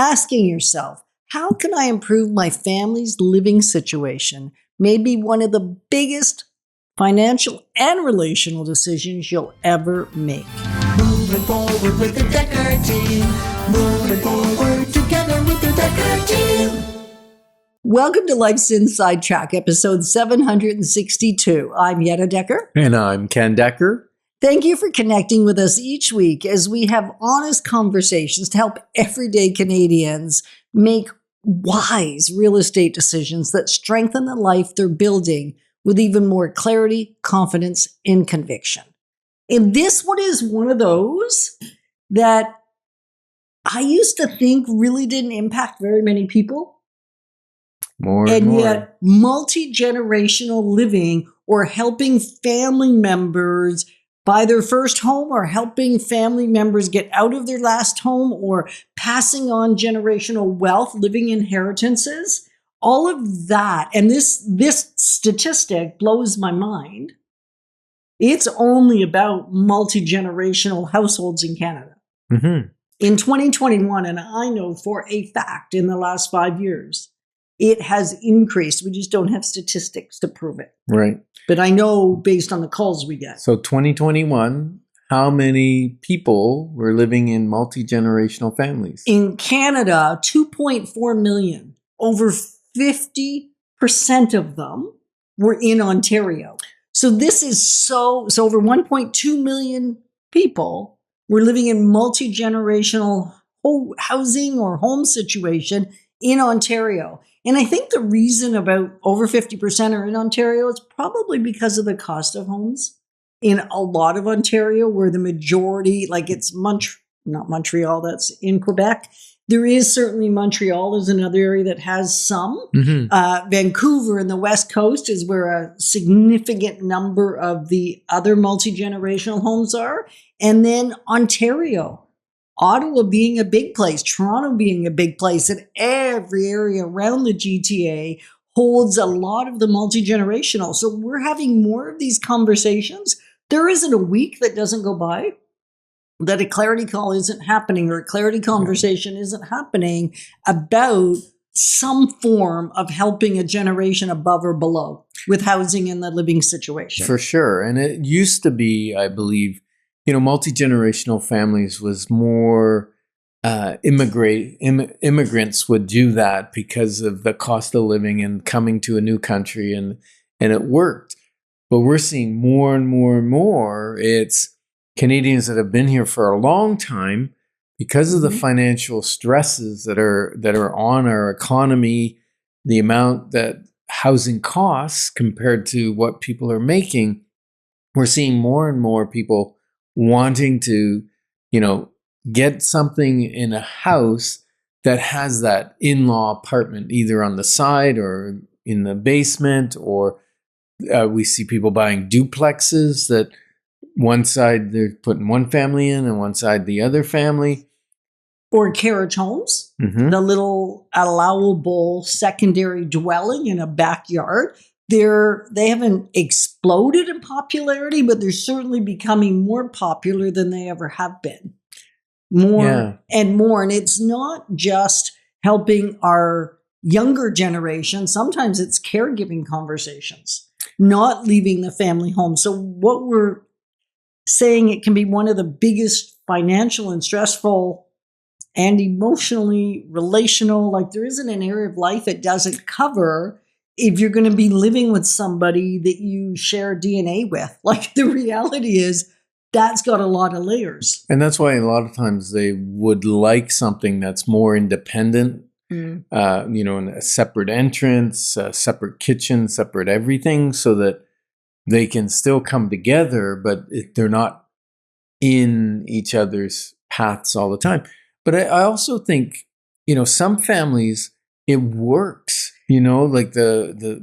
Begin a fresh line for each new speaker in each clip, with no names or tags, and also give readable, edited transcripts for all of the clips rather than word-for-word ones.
Asking yourself, how can I improve my family's living situation may be one of the biggest financial and relational decisions you'll ever make.
Moving forward with the Dekker team. Moving forward together with the Dekker team.
Welcome to Life's Inside Track, episode 762. I'm Yetta Dekker.
And I'm Ken Dekker.
Thank you for connecting with us each week as we have honest conversations to help everyday Canadians make wise real estate decisions that strengthen the life they're building with even more clarity, confidence, and conviction. And this one is one of those that I used to think really didn't impact very many people.
More and more.
Yet multi-generational living or helping family members buy their first home or helping family members get out of their last home or passing on generational wealth, living inheritances, all of that. And this statistic blows my mind. It's only about multi-generational households in Canada.
Mm-hmm.
In 2021, and I know for a fact in the last 5 years, it has increased. We just don't have statistics to prove it.
Right.
But I know based on the calls we get.
So 2021, how many people were living in multi-generational families?
In Canada, 2.4 million. Over 50% of them were in Ontario. So this is so over 1.2 million people were living in multi-generational housing or home situation in Ontario. And I think the reason about over 50% are in Ontario is probably because of the cost of homes in a lot of Ontario, where the majority, like it's not Montreal, that's in Quebec. There is certainly Montreal is another area that has some.
Mm-hmm.
Vancouver and the West Coast is where a significant number of the other multi-generational homes are. And then Ontario. Ottawa being a big place, Toronto being a big place, and every area around the GTA holds a lot of the multi-generational. So we're having more of these conversations. There isn't a week that doesn't go by that a clarity call isn't happening or a clarity conversation isn't happening about some form of helping a generation above or below with housing and the living situation.
For sure. And it used to be, I believe, multi-generational families was more immigrants would do that because of the cost of living and coming to a new country, and it worked. But we're seeing more and more and more, it's Canadians that have been here for a long time because of the financial stresses that are on our economy, the amount that housing costs compared to what people are making. We're seeing more and more people wanting to, get something in a house that has that in-law apartment, either on the side or in the basement, or we see people buying duplexes that one side they're putting one family in and one side the other family.
Or carriage homes, the little allowable secondary dwelling in a backyard. They haven't exploded in popularity, but they're certainly becoming more popular than they ever have been. More and more. And it's not just helping our younger generation. Sometimes it's caregiving conversations, not leaving the family home. So what we're saying, it can be one of the biggest financial and stressful and emotionally relational, like there isn't an area of life it doesn't cover if you're going to be living with somebody that you share DNA with. Like the reality is that's got a lot of layers.
And that's why a lot of times they would like something that's more independent, in a separate entrance, a separate kitchen, separate everything, so that they can still come together, but they're not in each other's paths all the time. But I also think, some families, it works. Like the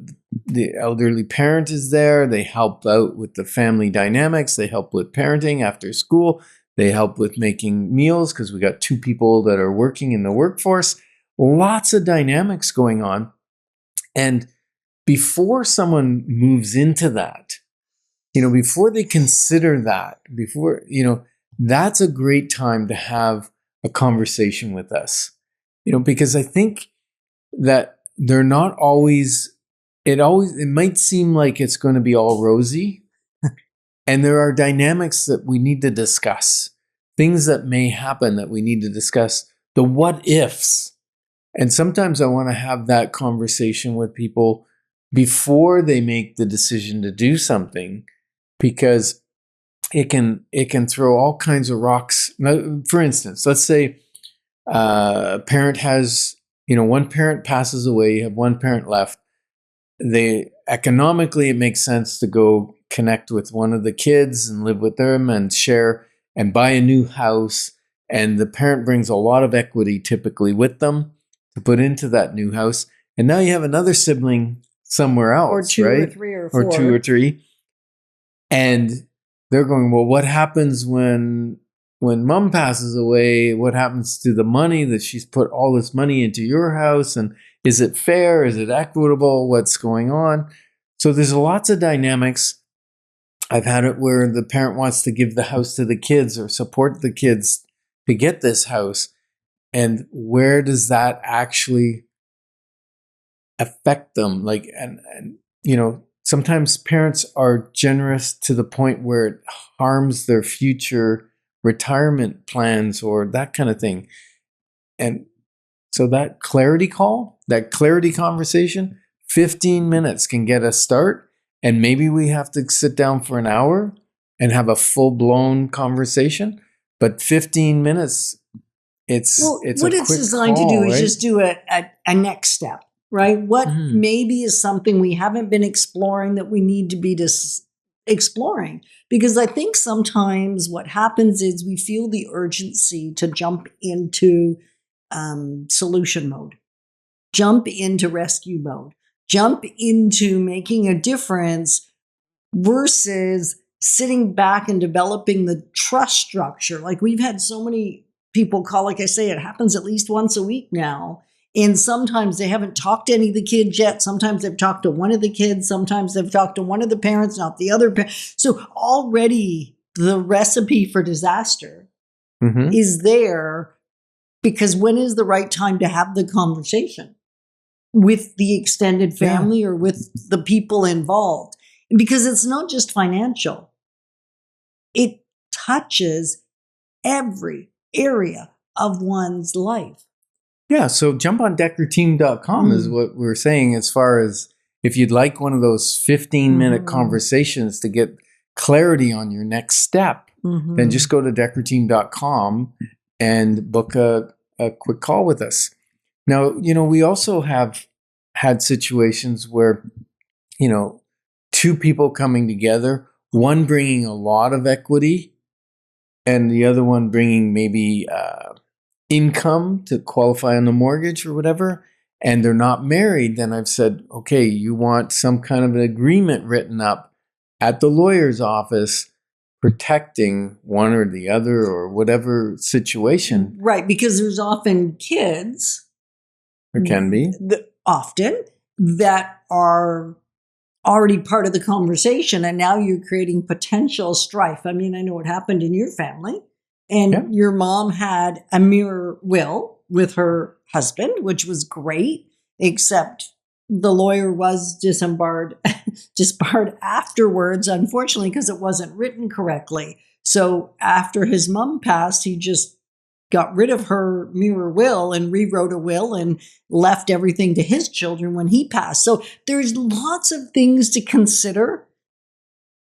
elderly parent is there. They help out with the family dynamics. They help with parenting after school. They help with making meals because we got two people that are working in the workforce. Lots of dynamics going on. And before someone moves into that, before they consider that, that's a great time to have a conversation with us. because I think that they're not always, it might seem like it's going to be all rosy. And there are dynamics that we need to discuss, things that may happen that we need to discuss, the what ifs. And sometimes I want to have that conversation with people before they make the decision to do something, because it can throw all kinds of rocks. Now, for instance, let's say a parent has, one parent passes away, you have one parent left. Economically, it makes sense to go connect with one of the kids and live with them and share and buy a new house. And the parent brings a lot of equity typically with them to put into that new house. And now you have another sibling somewhere else,
or two,
right?
or three, or four.
Or two or three. And they're going, well, what happens when mom passes away? What happens to the money that she's put all this money into your house? And is it fair? Is it equitable? What's going on? So there's lots of dynamics. I've had it where the parent wants to give the house to the kids or support the kids to get this house. And where does that actually affect them? Like, and sometimes parents are generous to the point where it harms their future retirement plans or that kind of thing. And so that clarity conversation, 15 minutes can get us start. And maybe we have to sit down for an hour and have a full-blown conversation. But 15 minutes, it's
what
a
it's
quick
designed
call,
to do is
right?
just do a next step, right? What
Mhm.
maybe is something we haven't been exploring that we need to be exploring. Because I think sometimes what happens is we feel the urgency to jump into solution mode, jump into rescue mode, jump into making a difference versus sitting back and developing the trust structure. Like we've had so many people call, like I say, it happens at least once a week now. And sometimes they haven't talked to any of the kids yet. Sometimes they've talked to one of the kids. Sometimes they've talked to one of the parents, not the other parent. So already the recipe for disaster
Mhm.
is there, because when is the right time to have the conversation with the extended family or with the people involved? Because it's not just financial. It touches every area of one's life.
Yeah, so jump on deckerteam.com is what we're saying, as far as if you'd like one of those 15-minute conversations to get clarity on your next step, then just go to deckerteam.com and book a quick call with us. Now, we also have had situations where, two people coming together, one bringing a lot of equity and the other one bringing maybe income to qualify on the mortgage or whatever, and they're not married, then I've said, okay, you want some kind of an agreement written up at the lawyer's office protecting one or the other or whatever situation.
Right, because there's often kids.
There can be.
Often that are already part of the conversation, and now you're creating potential strife. I mean, I know what happened in your family, and your mom had a mirror will with her husband, which was great, except the lawyer was disbarred afterwards, unfortunately, because it wasn't written correctly. So after his mom passed, he just got rid of her mirror will and rewrote a will and left everything to his children when he passed. So there's lots of things to consider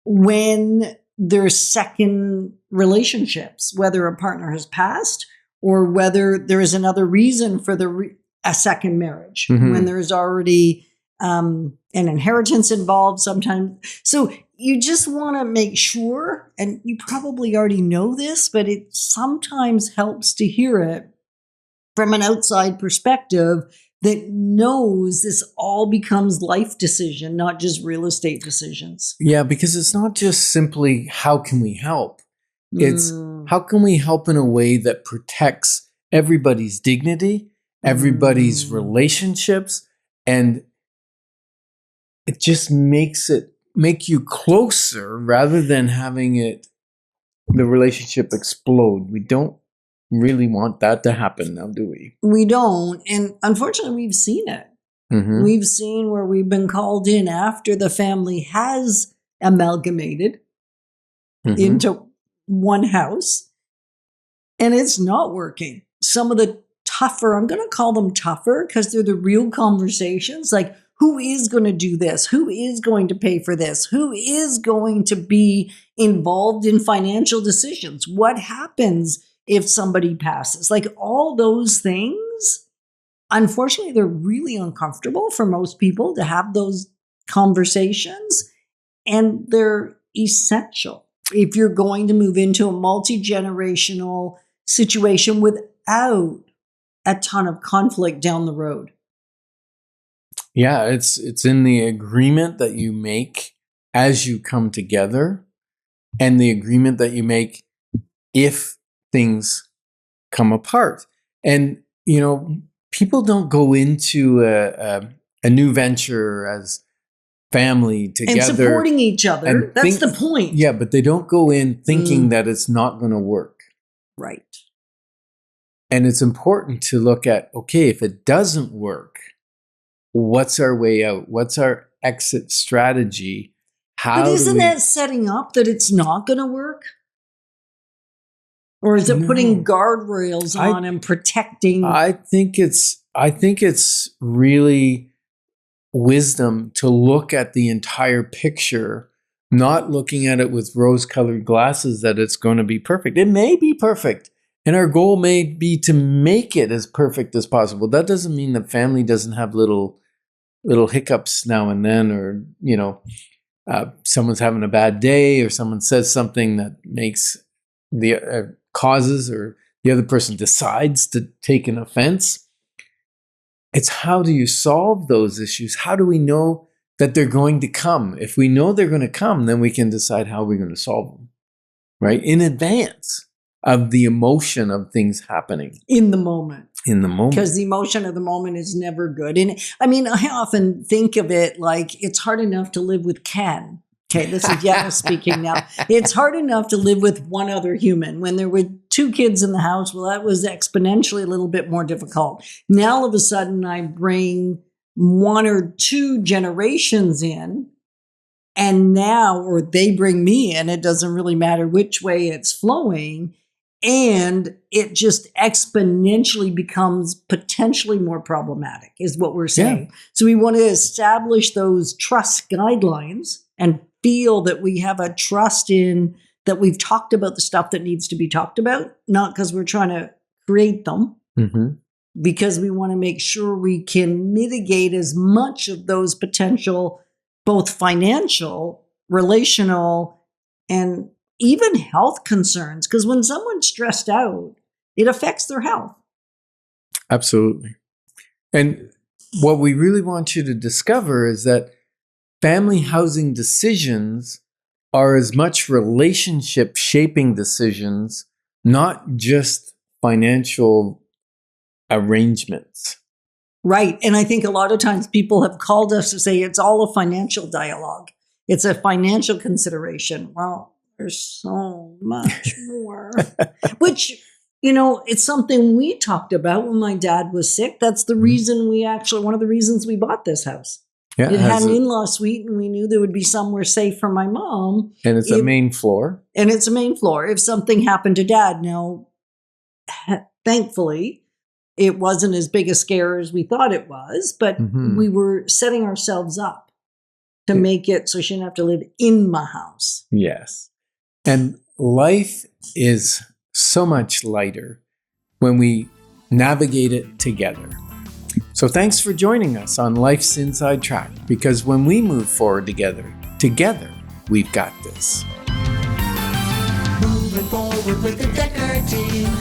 when there's second relationships, whether a partner has passed or whether there is another reason for a second marriage, when there's already an inheritance involved sometimes. So you just want to make sure, and you probably already know this, but it sometimes helps to hear it from an outside perspective that knows this all becomes life decision, not just real estate decisions.
Yeah, because it's not just simply how can we help? It's how can we help in a way that protects everybody's dignity, everybody's relationships, and it just make you closer rather than having the relationship explode. We don't really want that to happen now, do we?
We don't. And unfortunately, we've seen it.
Mm-hmm.
We've seen where we've been called in after the family has amalgamated into one house, and it's not working. Some of the tougher, I'm going to call them tougher because they're the real conversations, like who is going to do this? Who is going to pay for this? Who is going to be involved in financial decisions? What happens if somebody passes? Like all those things, unfortunately, they're really uncomfortable for most people to have those conversations, and they're essential if you're going to move into a multi-generational situation without a ton of conflict down the road.
Yeah, it's in the agreement that you make as you come together, and the agreement that you make if things come apart. And, you know, people don't go into a new venture as family together.
And supporting each other. That's the point.
Yeah, but they don't go in thinking that it's not going to work.
Right.
And it's important to look at, okay, if it doesn't work, what's our way out? What's our exit strategy?
But isn't that setting up that it's not going to work? Or is it putting guardrails on and protecting?
I think it's really wisdom to look at the entire picture, not looking at it with rose-colored glasses that it's going to be perfect. It may be perfect, and our goal may be to make it as perfect as possible. That doesn't mean that family doesn't have little hiccups now and then, or, you know, someone's having a bad day, or someone says something that makes the causes, or the other person decides to take an offense. It's how do you solve those issues? How do we know that they're going to come? If we know they're going to come, then we can decide how we're going to solve them, right? In advance of the emotion of things happening.
In the moment.
In the moment.
Because the emotion of the moment is never good. And I mean, I often think of it like it's hard enough to live with Ken. Okay, this is Yetta speaking now. It's hard enough to live with one other human. When there were 2 kids in the house, well, that was exponentially a little bit more difficult. Now, all of a sudden, I bring 1 or 2 generations in, and now, or they bring me in, it doesn't really matter which way it's flowing, and it just exponentially becomes potentially more problematic, is what we're saying. Yeah. So we want to establish those trust guidelines and feel that we have a trust in that we've talked about the stuff that needs to be talked about, not because we're trying to create them, because we want to make sure we can mitigate as much of those potential, both financial, relational, and even health concerns. Because when someone's stressed out, it affects their health.
Absolutely. And what we really want you to discover is that family housing decisions are as much relationship shaping decisions, not just financial arrangements.
Right. And I think a lot of times people have called us to say it's all a financial dialogue. It's a financial consideration. Well, there's so much more, which, you know, it's something we talked about when my dad was sick. That's the reason one of the reasons we bought this house. Yeah, it had an in-law suite, and we knew there would be somewhere safe for my mom.
And it's a main floor.
And it's a main floor. If something happened to Dad, now, thankfully, it wasn't as big a scare as we thought it was, but we were setting ourselves up to make it so she didn't have to live in my house.
Yes. And life is so much lighter when we navigate it together. So thanks for joining us on Life's Inside Track, because when we move forward together, we've got this.
Moving forward with the Dekker team.